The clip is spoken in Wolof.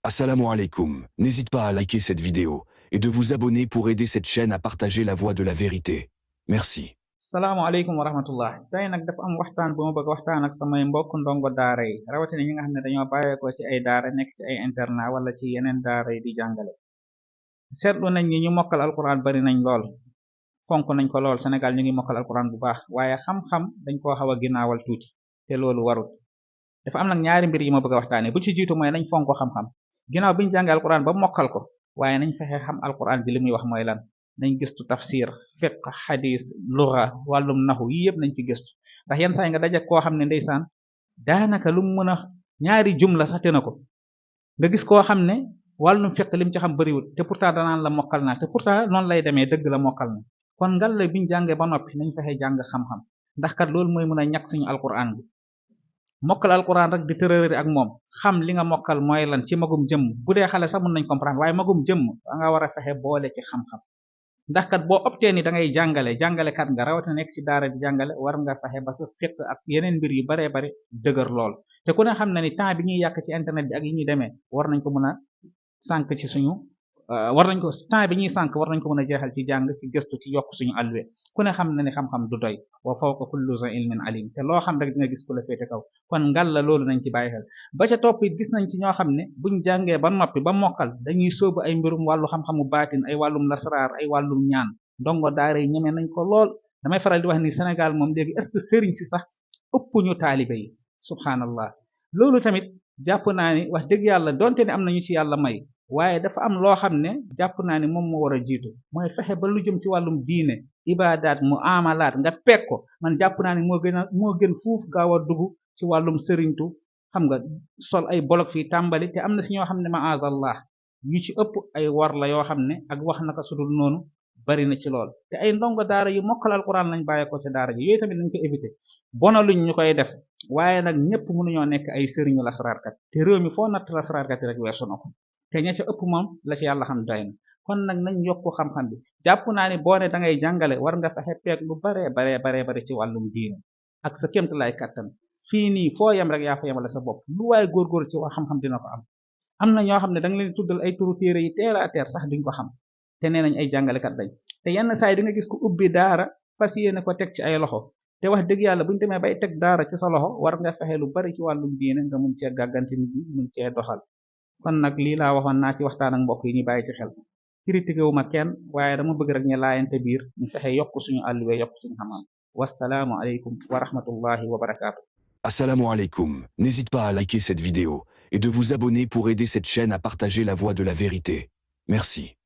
Assalamu alaikum. N'hésite pas à liker cette vidéo et de vous abonner pour aider cette chaîne à partager la voie de la vérité. Merci. Assalamualaikum warahmatullah. Tey nag dafa am waxtaan bu ma bëgg waxtaan ak samay mbokk ndongo daara yi rawatina ñi nga xam ne dañoo bàyyeekoo ci ay daara nekk ci ay internat wala ci yeneen daara yi di jàngale. Seetlu nañ ni ñu mokkal alquran bari nañ lool fonk nañ ko lool Sénégal ñu ngi mokkal alquran bu baax waaye xam-xam dañ koo xaw a ginnaawal tuuti te loolu warut. Dafa am nag ñaari mbir yi ma bëgg a waxtaanee bu ci jiitu mooy nañ fonk xam-xam ginnaaw biñ jàngee alquran ba mokkal ko waaye nañ fexe xam alquran ji li muy wax mooy lan. nañ gëstu tafsir fiqh hadis lugha wàllum naxu yi yëpp nañ ci gëstu ndax yenn saa yi nga daje koo xam ne ndeysaan daanaka lu mu mën a ñaari jumla sax te na ko nga gis koo xam ne wàllum fiqh lim ci xam bëriwul te pourtant danaan la mokkal naa te pourtant noonu lay demee dëgg la mokkal na kon ngal la biñ jàngee ba noppi nañ fexe jàng xam-xam ndax kat loolu mooy mën a ñàkk suñu alquran bi mokkal alquran rek di tërërëri ak moom xam li nga mokkal mooy lan ci magum jëmm bu dee xale sax mën nañ comprendre waaye magum jëmm da nga war a fexe boole ci xam-xam ndax kat boo opté ni da ngay jàngale kat nga rawatina nekk ci daara di jàngale war nga fexe ba sa fiqh ak yeneen mbir yu baree bari dëgër lool te ku ne xam na ni temps bi ñuy yàq ci internet bi ak yi ñuy demee war nañ ko mën a sànq ci suñu temps bi ñuy sànq war nañ ko mën a jeexal ci jàng ci gëstu ci yokk suñu alluwe ku ne xam na ni xam-xam du doy wa fawqa kulli zi ilmin alim te loo xam rek di nga gis ku la féete kaw kon ngal la loolu nañ ci bàyyi xel ba ca topp it gis nañ ci ñoo xam ne buñ jàngee ba noppi ba mokkal dañuy sóobu ay mbirum wàllu xam-xamu baatin ay wàllum lasraar ay wàllum ñaan ndongo daara yi ñeme nañ ko lool damay faral di wax ni Sénégal moom léegi est-ce que sëriñ si sax ëpp ñu taalibe yi subhanallah loolu tamit jàpp naa ni wax dëgg yàlla donte ne am nañu ci yàlla may waaye dafa am loo xam ne jàpp naa ni moom moo war a jiitu mooy fexe ba lu jëm ci wàllum diine ibadaat mu amalaat nga peg ko man jàpp naa ni moo gën fuuf gaaw a dugg ci wàllum sëriñtu xam nga sol ay bolog fii tàmbali te am na si ñoo xam ne maazallah yu ci ëpp ay war la yoo xam ne ak wax naka sudul noonu bari na ci lool te ay ndongo daara yu mokkal alquran lañ bàyyee ko ci daara ji yooyu tamit nañ ko éviter bonaluñ ñu koy def waaye nag ñëpp mënuñoo nekk ay sëriñu lasraarkat te réew mi foo natt lasraarkat yi rek weesu na ko te ña ca ëpp moom la ci yàlla xam doy na kon nag nañ yokku xam-xam bi jàpp naa ni boo ne da ngay jàngale war nga fexe peeg lu baree bari ci wàllum diine ak sa kémt lay kàttan fii nii foo yem rek yaa fa yemale sa bopp lu waaye góorgóor ci wax xam-xam dina ko am na ñoo xam ne da nga leen tuddal ay turu téere yi teer a teer sax duñ ko xam te nee nañ ay jàngalekat dañ te yenn saa yi di nga gis ko ubbi daara fas yéene ko teg ci ay loxo te wax dëgg yàlla buñu demee bay teg daara ci sa loxo war nga fexe lu bari ci wàllum diine nga mun cee gàgganti nit ñi mun cee doxal kon nag lii laa waxoon naa ci waxtaan ak mbokk yi ñu bàyyi ci xel critiqué wu ma kenn waaye dama bëgg rek ñu laayante biir ñu fexe yokk suñu àlluwe yokk suñu xam-xam wassalaamu aleykum wa rahmatullahi wa barakaatu. Assalamu alaikum. N'hésite pas à liker cette vidéo et de vous abonner pour aider cette chaîne à partager la voie de la vérité. Merci.